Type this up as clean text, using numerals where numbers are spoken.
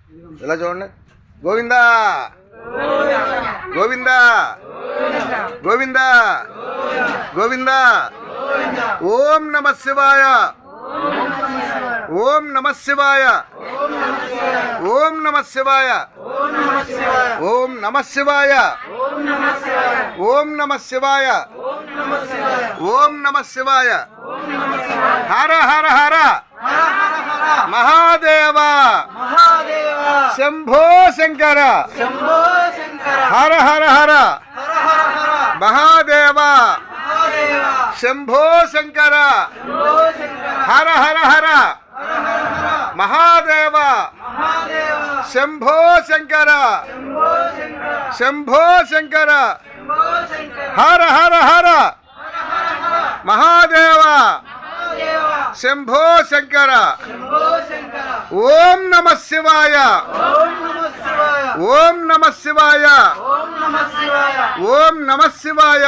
ఇలా చూడండి. గోవిందా గోవిందా గోవిందా గోవిందా. ఓం నమ శివాయ ఓం నమ శివాయ ఓం నమ శివాయ ఓం నమ శివాయ ఓం నమ శివాయ ఓం నమ శివాయ. హర హర హర మహాదేవ శంభో శంకర హర హర హర మహాదేవ శంభో శంకర హర హర హర మహాదేవ శంభో శంకర శంభో శంకర హర హర హర మహాదేవ శంభో శంకర. ఓం నమ శివాయ ఓం నమ శివాయ ఓం నమ శివాయ